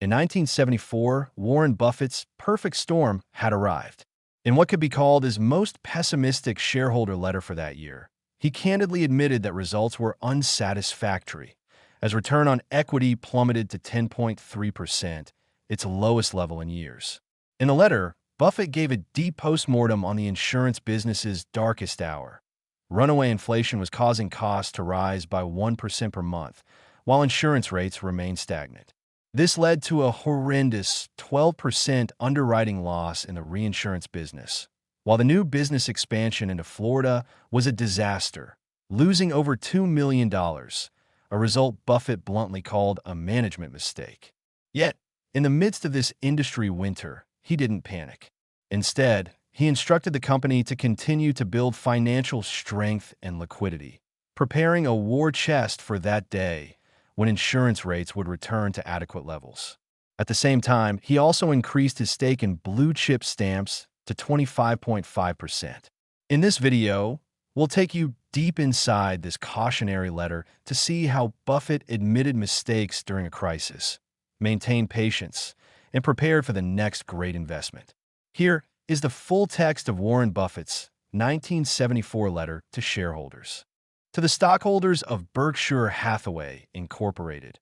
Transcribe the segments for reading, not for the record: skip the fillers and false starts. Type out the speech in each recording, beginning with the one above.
In 1974, Warren Buffett's perfect storm had arrived. In what could be called his most pessimistic shareholder letter for that year, he candidly admitted that results were unsatisfactory, as return on equity plummeted to 10.3%, its lowest level in years. In the letter, Buffett gave a deep post-mortem on the insurance business's darkest hour. Runaway inflation was causing costs to rise by 1% per month, while insurance rates remained stagnant. This led to a horrendous 12% underwriting loss in the reinsurance business, while the new business expansion into Florida was a disaster, losing over $2 million, a result Buffett bluntly called a management mistake. Yet, in the midst of this industry winter, he didn't panic. Instead, he instructed the company to continue to build financial strength and liquidity, preparing a war chest for that day when insurance rates would return to adequate levels. At the same time, he also increased his stake in blue-chip stamps to 25.5%. In this video, we'll take you deep inside this cautionary letter to see how Buffett admitted mistakes during a crisis, maintained patience, and prepared for the next great investment. Here is the full text of Warren Buffett's 1974 letter to shareholders. To the stockholders of Berkshire Hathaway Incorporated,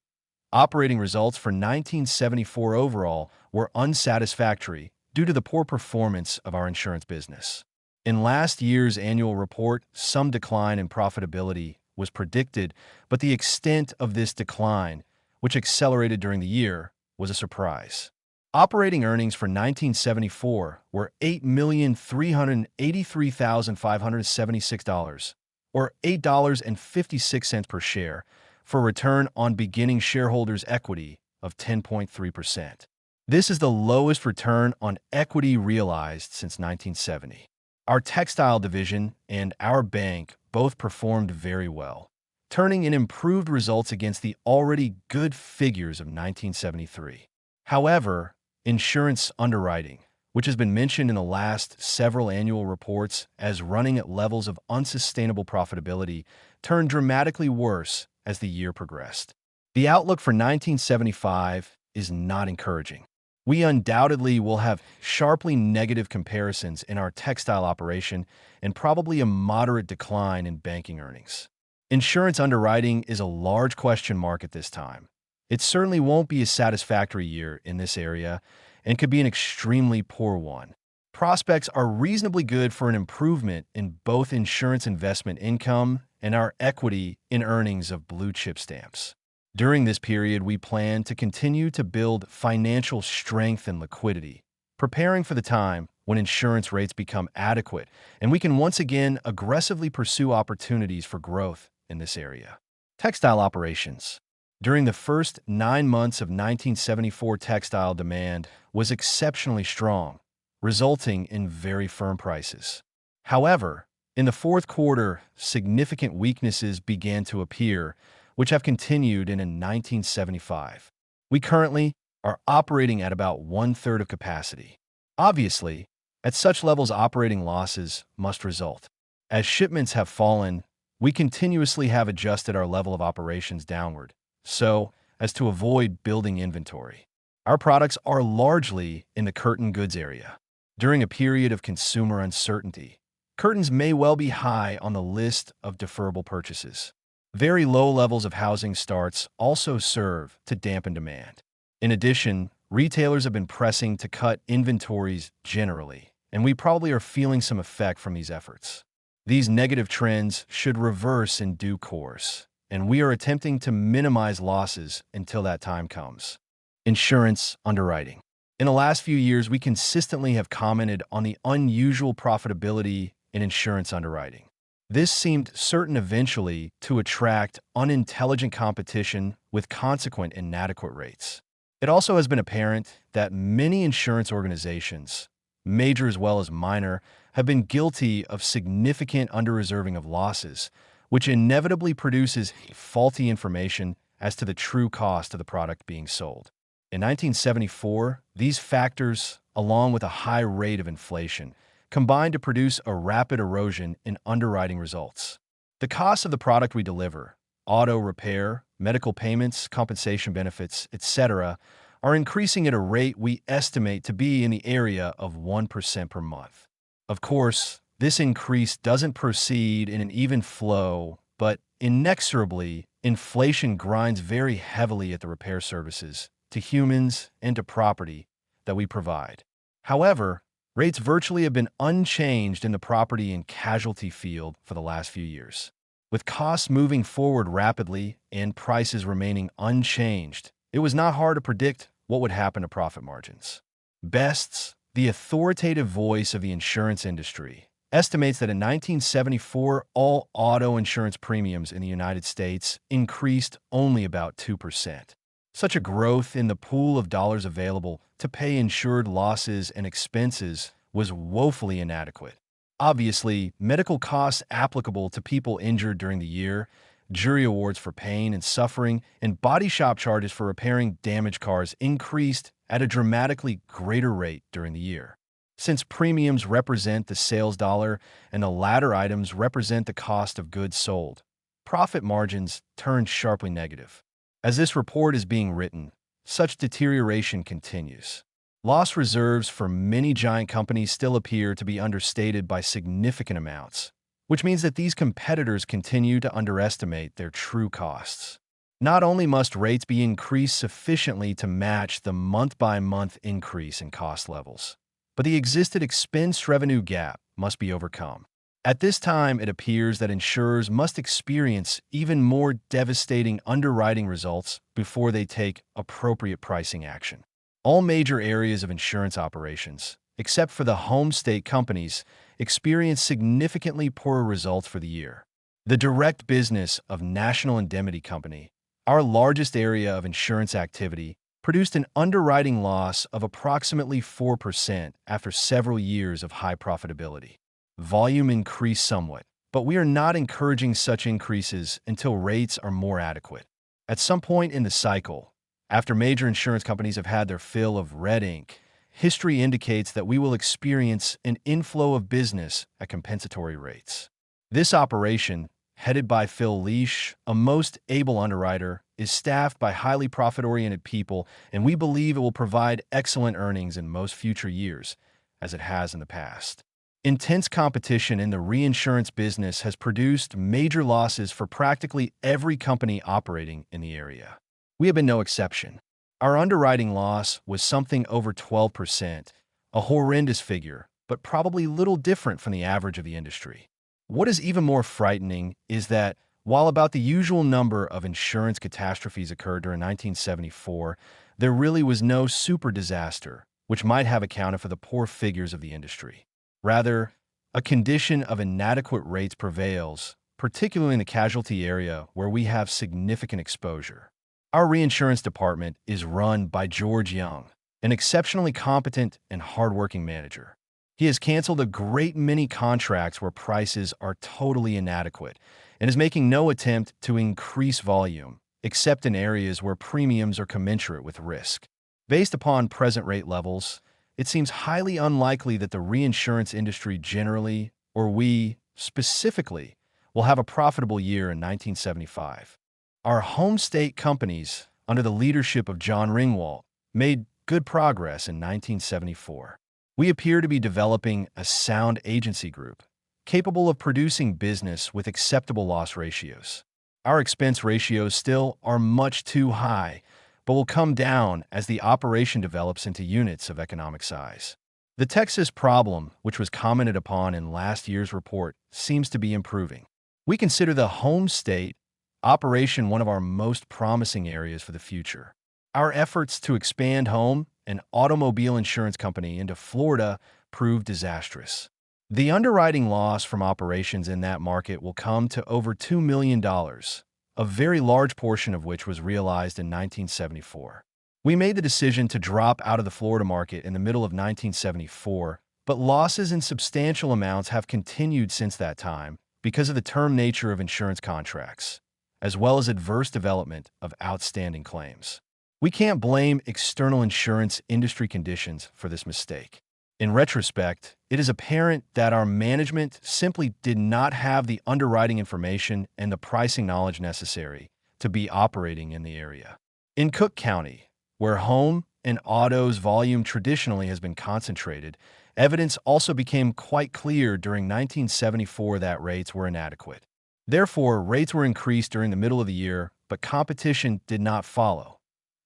operating results for 1974 overall were unsatisfactory due to the poor performance of our insurance business. In last year's annual report, some decline in profitability was predicted, but the extent of this decline, which accelerated during the year, was a surprise. Operating earnings for 1974 were $8,383,576, or $8.56 per share, for a return on beginning shareholders' equity of 10.3%. This is the lowest return on equity realized since 1970. Our textile division and our bank both performed very well, turning in improved results against the already good figures of 1973. However, insurance underwriting, which has been mentioned in the last several annual reports as running at levels of unsustainable profitability, turned dramatically worse as the year progressed. The outlook for 1975 is not encouraging. We undoubtedly will have sharply negative comparisons in our textile operation and probably a moderate decline in banking earnings. Insurance underwriting is a large question mark at this time. It certainly won't be a satisfactory year in this area and could be an extremely poor one. Prospects are reasonably good for an improvement in both insurance investment income and our equity in earnings of blue-chip stamps. During this period, we plan to continue to build financial strength and liquidity, preparing for the time when insurance rates become adequate and we can once again aggressively pursue opportunities for growth in this area. Textile operations. During the first 9 months of 1974, textile demand was exceptionally strong, resulting in very firm prices. However, in the fourth quarter, significant weaknesses began to appear, which have continued in 1975. We currently are operating at about 1/3 of capacity. Obviously, at such levels, operating losses must result. As shipments have fallen, we continuously have adjusted our level of operations downward, so as to avoid building inventory. Our products are largely in the curtain goods area. During a period of consumer uncertainty, curtains may well be high on the list of deferrable purchases. Very low levels of housing starts also serve to dampen demand. In addition, retailers have been pressing to cut inventories generally, and we probably are feeling some effect from these efforts. These negative trends should reverse in due course, and we are attempting to minimize losses until that time comes. Insurance underwriting. In the last few years, we consistently have commented on the unusual profitability in insurance underwriting. This seemed certain eventually to attract unintelligent competition with consequent inadequate rates. It also has been apparent that many insurance organizations, major as well as minor, have been guilty of significant under-reserving of losses, which inevitably produces faulty information as to the true cost of the product being sold. In 1974, these factors, along with a high rate of inflation, combined to produce a rapid erosion in underwriting results. The cost of the product we deliver, auto repair, medical payments, compensation benefits, etc., are increasing at a rate we estimate to be in the area of 1% per month. Of course, this increase doesn't proceed in an even flow, but inexorably, inflation grinds very heavily at the repair services, to humans and to property, that we provide. However, rates virtually have been unchanged in the property and casualty field for the last few years. With costs moving forward rapidly and prices remaining unchanged, it was not hard to predict what would happen to profit margins. Best's, the authoritative voice of the insurance industry, estimates that in 1974, all auto insurance premiums in the United States increased only about 2%. Such a growth in the pool of dollars available to pay insured losses and expenses was woefully inadequate. Obviously, medical costs applicable to people injured during the year, jury awards for pain and suffering, and body shop charges for repairing damaged cars increased at a dramatically greater rate during the year. Since premiums represent the sales dollar and the latter items represent the cost of goods sold, profit margins turned sharply negative. As this report is being written, such deterioration continues. Loss reserves for many giant companies still appear to be understated by significant amounts, which means that these competitors continue to underestimate their true costs. Not only must rates be increased sufficiently to match the month-by-month increase in cost levels, but the existing expense-revenue gap must be overcome. At this time, it appears that insurers must experience even more devastating underwriting results before they take appropriate pricing action. All major areas of insurance operations, except for the home state companies, experienced significantly poorer results for the year. The direct business of National Indemnity Company, our largest area of insurance activity, produced an underwriting loss of approximately 4% after several years of high profitability. Volume increased somewhat, but we are not encouraging such increases until rates are more adequate. At some point in the cycle, after major insurance companies have had their fill of red ink, history indicates that we will experience an inflow of business at compensatory rates. This operation, headed by Phil Leash, a most able underwriter, is staffed by highly profit-oriented people, and we believe it will provide excellent earnings in most future years, as it has in the past. Intense competition in the reinsurance business has produced major losses for practically every company operating in the area. We have been no exception. Our underwriting loss was something over 12%, a horrendous figure, but probably little different from the average of the industry. What is even more frightening is that, while about the usual number of insurance catastrophes occurred during 1974, there really was no super disaster, which might have accounted for the poor figures of the industry. Rather, a condition of inadequate rates prevails, particularly in the casualty area where we have significant exposure. Our reinsurance department is run by George Young, an exceptionally competent and hardworking manager. He has canceled a great many contracts where prices are totally inadequate and is making no attempt to increase volume, except in areas where premiums are commensurate with risk. Based upon present rate levels, it seems highly unlikely that the reinsurance industry generally, or we specifically, will have a profitable year in 1975. Our home state companies, under the leadership of John Ringwalt, made good progress in 1974. We appear to be developing a sound agency group, capable of producing business with acceptable loss ratios. Our expense ratios still are much too high, but will come down as the operation develops into units of economic size. The Texas problem, which was commented upon in last year's report, seems to be improving. We consider the home state operation one of our most promising areas for the future. Our efforts to expand home and automobile insurance company into Florida proved disastrous. The underwriting loss from operations in that market will come to over $2 million, a very large portion of which was realized in 1974. We made the decision to drop out of the Florida market in the middle of 1974, but losses in substantial amounts have continued since that time because of the term nature of insurance contracts, as well as adverse development of outstanding claims. We can't blame external insurance industry conditions for this mistake. In retrospect, it is apparent that our management simply did not have the underwriting information and the pricing knowledge necessary to be operating in the area. In Cook County, Where home and autos volume traditionally has been concentrated, evidence also became quite clear during 1974 that rates were inadequate. Therefore, rates were increased during the middle of the year, but competition did not follow.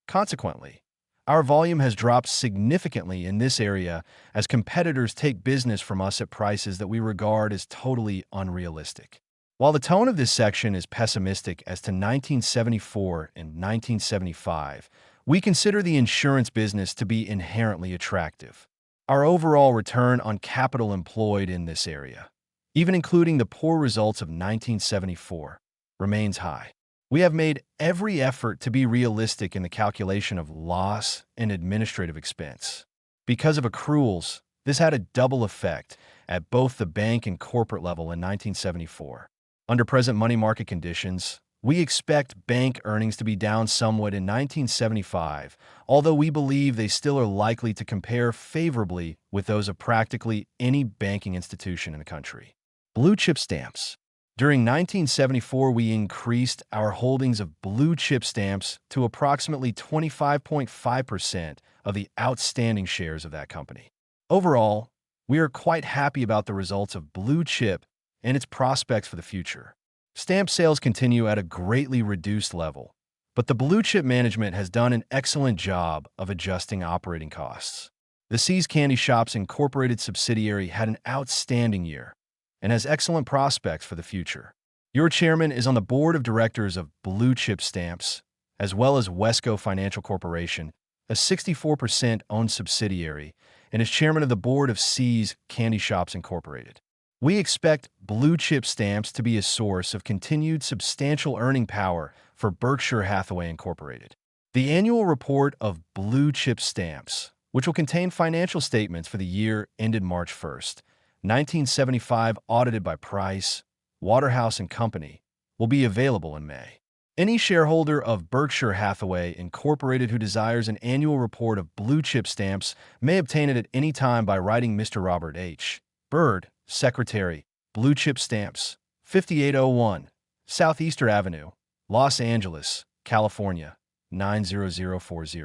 Consequently, our volume has dropped significantly in this area as competitors take business from us at prices that we regard as totally unrealistic. While the tone of this section is pessimistic as to 1974 and 1975, we consider the insurance business to be inherently attractive. Our overall return on capital employed in this area, even including the poor results of 1974, remains high. We have made every effort to be realistic in the calculation of loss and administrative expense. Because of accruals, this had a double effect at both the bank and corporate level in 1974. Under present money market conditions, we expect bank earnings to be down somewhat in 1975, although we believe they still are likely to compare favorably with those of practically any banking institution in the country. Blue chip stamps. During 1974, we increased our holdings of blue chip stamps to approximately 25.5% of the outstanding shares of that company. Overall, we are quite happy about the results of blue chip and its prospects for the future. Stamp sales continue at a greatly reduced level, but the blue chip management has done an excellent job of adjusting operating costs. The See's Candy Shops Incorporated subsidiary had an outstanding year and has excellent prospects for the future. Your chairman is on the board of directors of Blue Chip Stamps, as well as Wesco Financial Corporation, a 64% owned subsidiary, and is chairman of the board of See's Candy Shops Incorporated. We expect Blue Chip Stamps to be a source of continued substantial earning power for Berkshire Hathaway Incorporated. The annual report of Blue Chip Stamps, which will contain financial statements for the year ended March 1st, 1975, audited by Price, Waterhouse & Company, will be available in May. Any shareholder of Berkshire Hathaway Incorporated who desires an annual report of Blue Chip Stamps may obtain it at any time by writing Mr. Robert H. Bird, Secretary, Blue Chip Stamps, 5801 Southeastern Avenue, Los Angeles, California, 90040.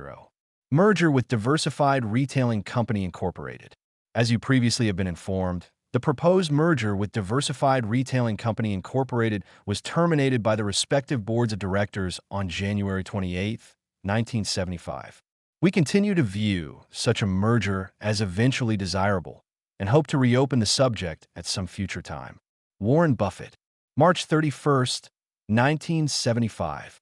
Merger with Diversified Retailing Company Incorporated. As you previously have been informed, the proposed merger with Diversified Retailing Company Incorporated was terminated by the respective boards of directors on January 28, 1975. We continue to view such a merger as eventually desirable and hope to reopen the subject at some future time. Warren Buffett. March 31, 1975.